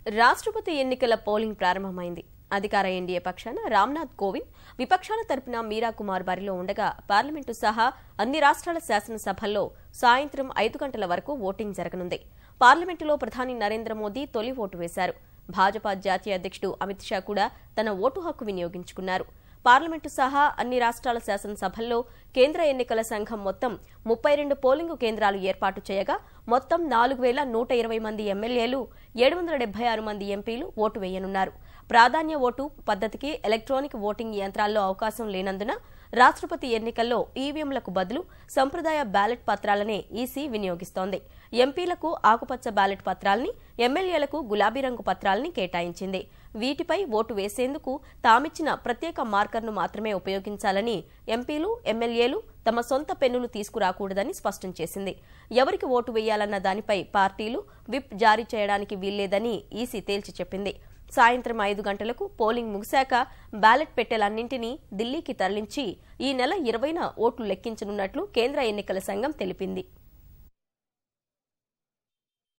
రాష్ట్రపతి ఎన్నికల పోలింగ్ ప్రారంభమైంది. అధికార ఎన్డీఏ పక్షాన రామ్నాథ్ కోవింద్, విపక్షాల తరపున మీరా కుమార్ బరిలో ఉండగా పార్లమెంటు సహా అన్ని రాష్ట్రాల శాసనసభల్లో సాయంత్రం 5 గంటల వరకు ఓటింగ్ జరగనుంది. పార్లమెంటులో ప్రధాని నరేంద్ర మోదీ తొలి ఓటు వేశారు. భాజపా జాతీయ అధ్యక్షుడు అమిత్ షా కూడా తన ఓటు హక్కు వినియోగించుకున్నారు. పార్లమెంటు సహా అన్ని రాష్ట్రాల శాసనసభల్లో కేంద్ర ఎన్నికల సంఘం మొత్తం 32 పోలింగు కేంద్రాలు ఏర్పాటు చేయగా మొత్తం 4120 మంది ఎమ్మెల్యేలు, 776 మంది ఎంపీలు ఓటు వేయనున్నారు. ప్రాధాన్య ఓటు పద్ధతికి ఎలక్ట్రానిక్ ఓటింగ్ యంత్రాల్లో అవకాశం లేనందున రాష్ట్రపతి ఎన్నికల్లో ఈవీఎంలకు బదులు సంప్రదాయ బ్యాలెట్ పత్రాలనే ఈసీ వినియోగిస్తోంది. ఎంపీలకు ఆకుపచ్చ బ్యాలెట్ పత్రాల్ని, ఎమ్మెల్యేలకు గులాబీ రంగు పత్రాల్ని కేటాయించింది. వీటిపై ఓటు వేసేందుకు తామిచ్చిన ప్రత్యేక మార్కర్ను మాత్రమే ఉపయోగించాలని ఎంపీలు, ఎమ్మెల్యేలు తమ సొంత పెన్నులు తీసుకురాకూడదని స్పష్టం చేసింది. ఎవరికి ఓటు వేయాలన్న దానిపై పార్టీలు విప్ జారీ చేయడానికి వీల్లేదని ఈసీ తేల్చి చెప్పింది. సాయంత్రం 5 గంటలకు పోలింగ్ ముగిశాక బ్యాలెట్ పెట్టెలన్నింటినీ ఢిల్లీకి తరలించి ఈ నెల 20న ఓట్లు లెక్కించనున్నట్లు కేంద్ర ఎన్నికల సంఘం తెలిపింది.